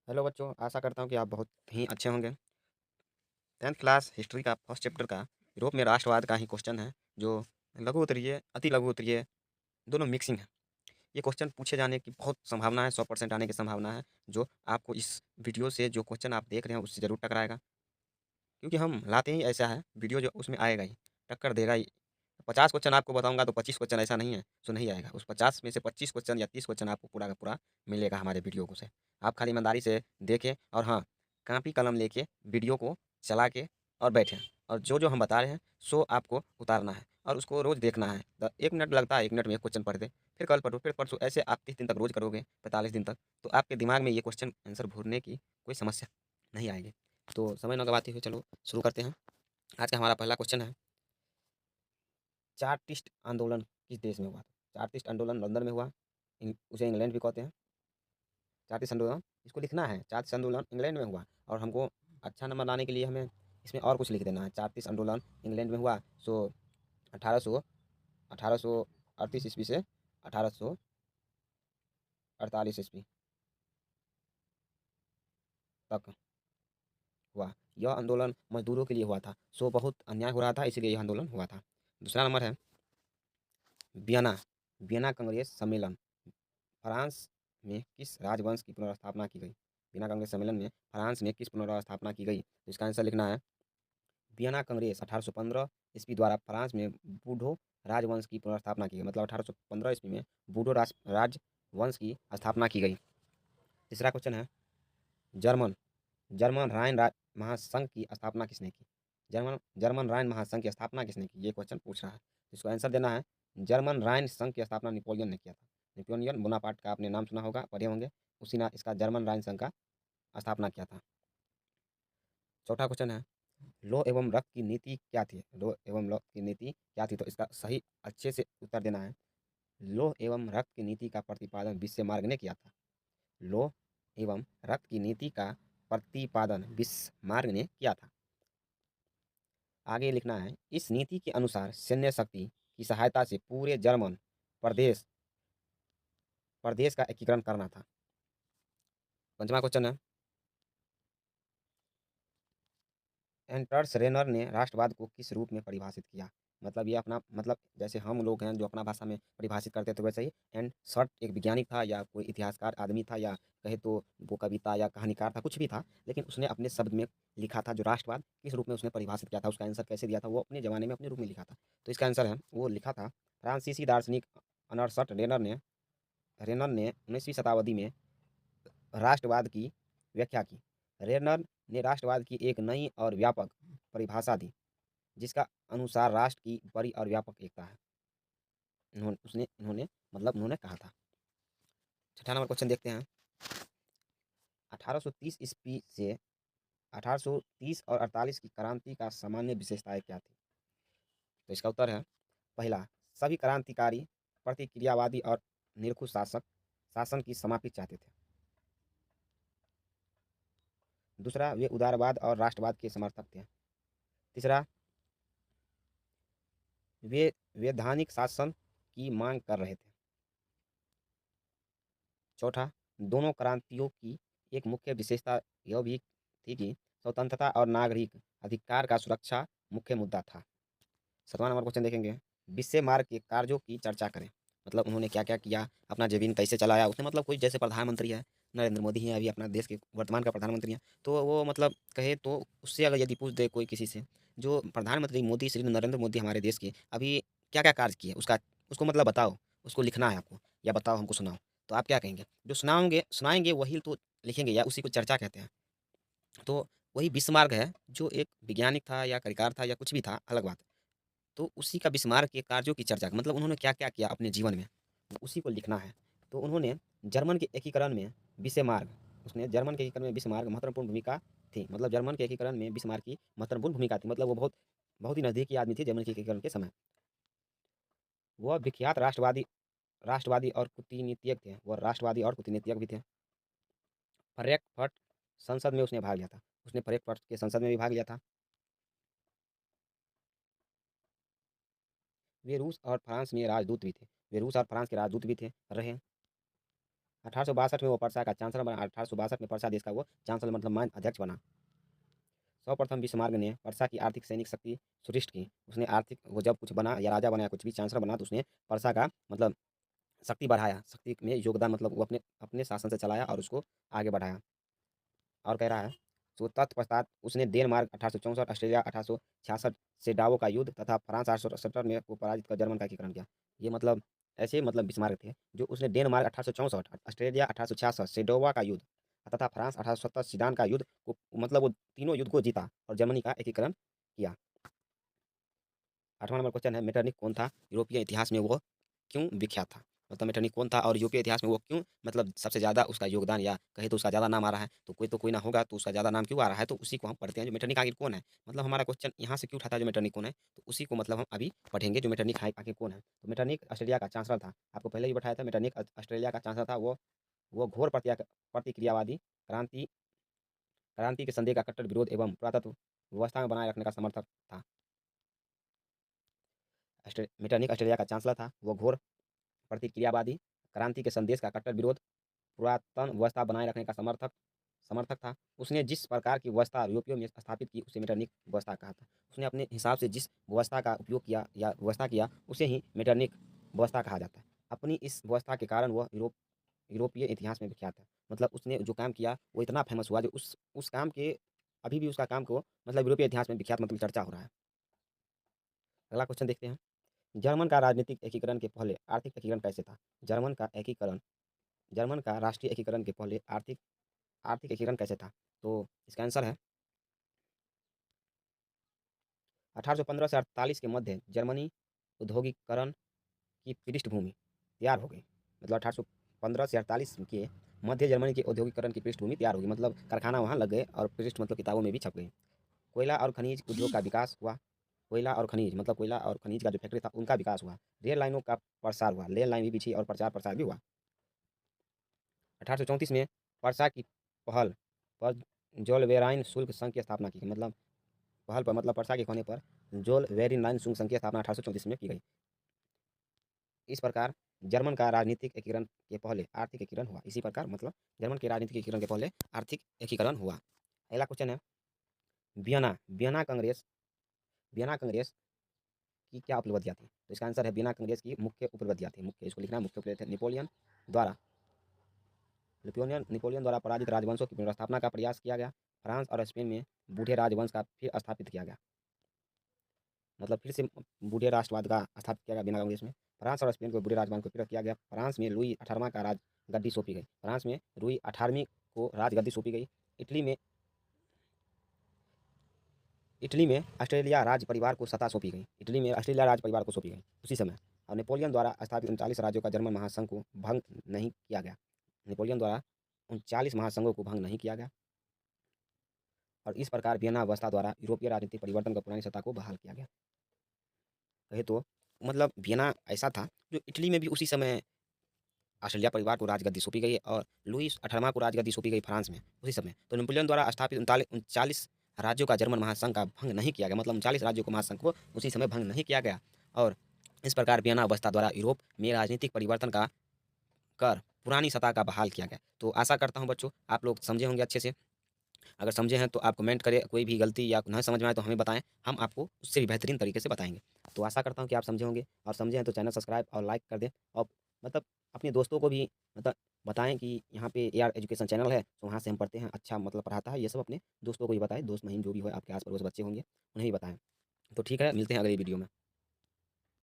Hello बच्चों, आशा करता हूँ कि आप बहुत ही अच्छे होंगे। 10th क्लास हिस्ट्री का फर्स्ट चैप्टर का यूरोप में राष्ट्रवाद का ही क्वेश्चन है, जो लघु उत्तरीय, अति लघु उत्तरीय दोनों मिक्सिंग है। ये क्वेश्चन पूछे जाने की बहुत संभावना है, 100% आने की संभावना है, जो आपको इस वीडियो से जो क्वेश्चन आप देख रहे हैं उससे ज़रूर टकराएगा। क्योंकि हम लाते ही ऐसा है वीडियो जो उसमें आएगा ही, टक्कर देगा ही। 50 क्वेश्चन आपको बताऊंगा तो 25 क्वेश्चन ऐसा नहीं है सो नहीं आएगा। उस 50 में से 25 क्वेश्चन या 30 क्वेश्चन आपको पूरा का पूरा मिलेगा हमारे वीडियो को से। आप खाली ईमानदारी से देखें और हाँ, कापी कलम लेके वीडियो को चला के और बैठें, और जो जो हम बता रहे हैं सो आपको उतारना है और उसको रोज़ देखना है। 1 मिनट लगता है, 1 मिनट में एक क्वेश्चन पढ़ दे, फिर कल पढ़ो, फिर परसों, ऐसे आप 30 दिन तक रोज़ करोगे, 45 दिन तक, तो आपके दिमाग में ये क्वेश्चन आंसर भूलने की कोई समस्या नहीं आएगी। तो समय न गवाते हुए चलो शुरू करते हैं। आज का हमारा पहला क्वेश्चन है, चार्टिस्ट आंदोलन किस देश में हुआ था? चार्टिस्ट आंदोलन लंदन में हुआ। उसे इंग्लैंड भी कहते हैं। चार्टिस्ट आंदोलन इसको लिखना है, चार्टिस्ट आंदोलन इंग्लैंड में हुआ। और हमको अच्छा नंबर लाने के लिए हमें इसमें और कुछ लिख देना है। चार्टिस्ट आंदोलन इंग्लैंड में हुआ, सो 1838 ईस्वी से 1848 ईस्वी तक हुआ। यह आंदोलन मजदूरों के लिए हुआ था, सो बहुत अन्याय हो रहा था, इसीलिए यह आंदोलन हुआ था। दूसरा नंबर है वियना। वियना कांग्रेस सम्मेलन फ्रांस में किस राजवंश की पुनर्स्थापना की गई? वियना कांग्रेस सम्मेलन में फ्रांस में किस पुनर्स्थापना की गई? तो इसका आंसर लिखना है, वियना कांग्रेस 1815 ईस्वी द्वारा फ्रांस में बूढ़ो राजवंश की पुनर्स्थापना की गई। मतलब 1815 ईस्वी में बूढ़ो राजवंश की स्थापना की गई। तीसरा क्वेश्चन है, जर्मन जर्मन राइन महासंघ की स्थापना किसने की? जर्मन जर्मन राइन महासंघ की स्थापना किसने की, ये क्वेश्चन पूछ रहा है। इसको आंसर देना है, जर्मन राइन संघ की स्थापना नेपोलियन ने किया था। नेपोलियन बोनापार्ट का आपने नाम सुना होगा, पढ़े होंगे, उसी ने इसका जर्मन राइन संघ का स्थापना किया था। चौथा क्वेश्चन है, लौह एवं रक्त की नीति क्या थी? लौह एवं रक्त की नीति क्या थी? तो इसका सही अच्छे से उत्तर देना है, लौह एवं रक्त की नीति का प्रतिपादन बिस्मार्क ने किया था। लौह एवं रक्त की नीति का प्रतिपादन बिस्मार्क ने किया था। आगे लिखना है, इस नीति के अनुसार सैन्य शक्ति की सहायता से पूरे जर्मन प्रदेश प्रदेश का एकीकरण करना था। पंचमा क्वेश्चन है, एंटर्स रेनर ने राष्ट्रवाद को किस रूप में परिभाषित किया? मतलब ये अपना मतलब जैसे हम लोग हैं जो अपना भाषा में परिभाषित करते थे, वैसे ही एंड सर्ट एक वैज्ञानिक था या कोई इतिहासकार आदमी था, या कहे तो वो कविता या कहानीकार था, कुछ भी था, लेकिन उसने अपने शब्द में लिखा था जो राष्ट्रवाद किस रूप में उसने परिभाषित किया था, उसका आंसर कैसे दिया था, वो अपने ज़माने में अपने रूप में लिखा था। तो इसका आंसर है, वो लिखा था, फ्रांसीसी दार्शनिक अनरसट रेनर ने 19वीं शताब्दी में राष्ट्रवाद की व्याख्या की। रेनर ने राष्ट्रवाद की एक नई और व्यापक परिभाषा दी, जिसका अनुसार राष्ट्र की बड़ी और व्यापक एकता है। उन्होंने कहा था। छठा नंबर क्वेश्चन देखते हैं, 1830 ईस्वी से 1830 और 48 की क्रांति का सामान्य विशेषताएं क्या थी? तो इसका उत्तर है, पहला, सभी क्रांतिकारी प्रतिक्रियावादी और निरंकुश शासन की समाप्ति चाहते थे। दूसरा, वे उदारवाद और राष्ट्रवाद के समर्थक थे। तीसरा, वे वैधानिक शासन की मांग कर रहे थे। चौथा, दोनों क्रांतियों की एक मुख्य विशेषता यह भी थी कि स्वतंत्रता और नागरिक अधिकार का सुरक्षा मुख्य मुद्दा था। 7वां नंबर क्वेश्चन देखेंगे, विश्व मार्ग के कार्यों की चर्चा करें। मतलब उन्होंने क्या क्या किया, अपना जीवन कैसे चलाया उसने। मतलब कोई जैसे प्रधानमंत्री है, नरेंद्र मोदी हैं, अभी अपना देश के वर्तमान का प्रधानमंत्री हैं, तो वो मतलब कहे तो उससे अगर यदि पूछ दे कोई किसी से, जो प्रधानमंत्री मोदी, श्री नरेंद्र मोदी हमारे देश के अभी क्या क्या कार्य किए, उसका उसको मतलब बताओ, उसको लिखना है आपको, या बताओ हमको सुनाओ। तो आप क्या कहेंगे? जो सुनाएंगे वही तो लिखेंगे, या उसी को चर्चा कहते हैं। तो वही बिस्मार्क है, जो एक वैज्ञानिक था या करिकार था या कुछ भी था, अलग बात है। तो उसी का बिस्मार्क के कार्यों की चर्चा, मतलब उन्होंने क्या-क्या किया अपने जीवन में, उसी को लिखना है। तो उन्होंने जर्मन के एकीकरण में बिस्मार्क उसने जर्मन के एकीकरण में बिस्मार्क महत्वपूर्ण भूमिका थी। मतलब जर्मन के एकीकरण में बिस्मार्क की महत्वपूर्ण भूमिका थी। मतलब वो बहुत बहुत ही नज़दीकी आदमी थे जर्मन के एकीकरण के समय। वह विख्यात राष्ट्रवादी और कूटनीतिज्ञ थे। वह राष्ट्रवादी और कूटनीतिज्ञ भी थे। फ्रैंकफर्ट संसद में उसने भाग लिया था। उसने फ्रैंकफर्ट के संसद में भी भाग लिया था। वे रूस और फ्रांस में राजदूत भी थे। वे रूस और फ्रांस के राजदूत भी थे रहे। 1862 में वो पर्सा का चांसलर बना। 1862 में पर्सा देश का वो चांसलर मतलब मान अध्यक्ष बना। सर्वप्रथम बिस्मार्क ने पर्सा की आर्थिक सैनिक शक्ति सुदृढ़ की। उसने आर्थिक वो जब कुछ बना या राजा बना या कुछ भी चांसलर बना तो उसने पर्सा का मतलब शक्ति बढ़ाया, शक्ति में योगदान मतलब वो अपने अपने शासन से चलाया और उसको आगे बढ़ाया। और कह रहा है तो तत्पश्चात उसने डेनमार्क 1864, ऑस्ट्रेलिया 1866 से डावो का युद्ध तथा फ्रांस 1870 में को पराजित कर जर्मन का एकीकरण किया। ये मतलब ऐसे मतलब बिस्मार्क थे जो उसने डेनमार्क 1864, ऑस्ट्रेलिया 1866 से डावो का युद्ध तथा फ्रांस 1870 सीडान का युद्ध को मतलब वो तीनों युद्ध को जीता और जर्मनी का एकीकरण किया। 8वां नंबर क्वेश्चन है मेटरनिख कौन था? यूरोपीय इतिहास में वो क्यों विख्यात था? मतलब मेटरनिख कौन था और यूरोपीय इतिहास में वो क्यों मतलब सबसे ज़्यादा उसका योगदान या कहे तो उसका ज़्यादा नाम आ रहा है, तो कोई ना होगा तो उसका ज़्यादा नाम क्यों आ रहा है? तो उसी को हम पढ़ते हैं जो मेटरनिख आखिर कौन है? मतलब हमारा क्वेश्चन यहाँ से क्यों उठाता है जो मेटरनिख कौन है? तो उसी को मतलब हम अभी पढ़ेंगे जो मेटरनिख आखिर कौन है? तो मेटरनिख ऑस्ट्रेलिया का चांसलर था। आपको पहले ही बताया था मेटरनिख ऑस्ट्रेलिया का चांसलर था। वो घोर प्रतिक्रियावादी क्रांति क्रांति के संदेह का कट्टर विरोध एवं पुरातत्व व्यवस्था में बनाए रखने का समर्थक था। मेटरनिख ऑस्ट्रेलिया का चांसलर था। वो घोर प्रतिक्रियावादी क्रांति के संदेश का कट्टर विरोध पुरातन व्यवस्था बनाए रखने का समर्थक समर्थक था। उसने जिस प्रकार की व्यवस्था यूरोपियों में स्थापित की उसे मेटरनिख व्यवस्था कहा था। उसने अपने हिसाब से जिस व्यवस्था का उपयोग किया या व्यवस्था किया उसे ही मेटरनिख व्यवस्था कहा जाता है। अपनी इस व्यवस्था के कारण वह यूरोपीय इतिहास में विख्यात है। मतलब उसने जो काम किया वो इतना फेमस हुआ जो उस काम के अभी भी उसका काम को मतलब यूरोपीय इतिहास में विख्यात मतलब चर्चा हो रहा है। अगला क्वेश्चन देखते हैं। जर्मन का राजनीतिक एकीकरण के पहले आर्थिक एकीकरण कैसे था? जर्मन का राष्ट्रीय एकीकरण के पहले आर्थिक आर्थिक एकीकरण कैसे था? तो इसका आंसर है 1815 से 48 के मध्य जर्मनी औद्योगिकरण की पृष्ठभूमि तैयार हो गई। मतलब 1815 से 48 के मध्य जर्मनी के औद्योगिकरण की पृष्ठभूमि तैयार हो गई। मतलब कारखाना वहाँ लग गए और पृष्ठ मतलब किताबों में भी छप गई। कोयला और खनिज उद्योग का विकास हुआ। कोयला और खनिज मतलब कोयला और खनिज का जो फैक्ट्री था उनका विकास हुआ। रेल लाइनों का प्रसार हुआ। रेल लाइन भी बिछी और प्रचार प्रसार भी हुआ। 1834 में वर्षा की पहल पर जोलवेराइन शुल्क संघ की स्थापना की गई। मतलब पहल पर मतलब वर्षा के कहने पर जोलवेरिन शुल्क संघ की स्थापना 1834 में की गई। इस प्रकार जर्मन का राजनीतिक एकीकरण के पहले आर्थिक एकीकरण हुआ। इसी प्रकार मतलब जर्मन के राजनीतिक एकीकरण के पहले आर्थिक एकीकरण हुआ। अगला क्वेश्चन है वियना वियना कांग्रेस की क्या उपलब्धियाँ थी? तो इसका आंसर है वियना कांग्रेस की मुख्य उपलब्धियाँ थी। मुख्य इसको लिखना मुख्य उपलब्धि नेपोलियन द्वारा पराजित राजवंशों की पुनर्स्थापना का प्रयास किया गया। फ्रांस और स्पेन में बूढ़े राजवंश का फिर स्थापित किया गया। मतलब फिर से बूढ़े राष्ट्रवाद का स्थापित किया गया बिना कांग्रेस में। फ्रांस और स्पेन को बूढ़े राजवंश को फिर किया गया। फ्रांस में लुई 18वां का राज गद्दी सौंपी गई। फ्रांस में लुई 18वीं को राजगद्दी सौंपी गई। इटली में ऑस्ट्रेलिया राज परिवार को सत्ता सौंपी गई। इटली में ऑस्ट्रेलिया राज परिवार को सौंपी गई उसी समय। और नेपोलियन द्वारा स्थापित 39 राज्यों का जर्मन महासंघ को भंग नहीं किया गया। नेपोलियन द्वारा 39 महासंघों को भंग नहीं किया गया। और इस प्रकार वियना अवस्था द्वारा यूरोपीय राजनीतिक परिवर्तन का पुरानी सत्ता को बहाल किया गया। कहे तो मतलब वियना ऐसा था जो इटली में भी उसी समय ऑस्ट्रेलिया परिवार को राजगद्दी सौंपी गई और लुईस 18वां को राजगद्दी सौंपी गई फ्रांस में उसी समय। तो नेपोलियन द्वारा स्थापित 39 राज्यों का जर्मन महासंघ का भंग नहीं किया गया। मतलब 39 राज्यों को महासंघ को उसी समय भंग नहीं किया गया। और इस प्रकार वियना अवस्था द्वारा यूरोप में राजनीतिक परिवर्तन का कर पुरानी सत्ता का बहाल किया गया। तो आशा करता हूँ बच्चों आप लोग समझे होंगे अच्छे से। अगर समझे हैं तो आप कमेंट करें, कोई भी गलती या न समझ में आए तो हमें बताएं, हम आपको उससे भी बेहतरीन तरीके से बताएंगे। तो आशा करता हूँ कि आप समझे होंगे और समझे हैं तो चैनल सब्सक्राइब और लाइक कर दें। और मतलब अपने दोस्तों को भी मतलब बताएं कि यहाँ पे AR एजुकेशन चैनल है तो वहाँ से हम पढ़ते हैं, अच्छा मतलब पढ़ाता है। ये सब अपने दोस्तों को भी बताएं, दोस्त महिम जो भी हो आपके आस पड़ोस बच्चे होंगे उन्हें भी बताएं। तो ठीक है, मिलते हैं अगली वीडियो में।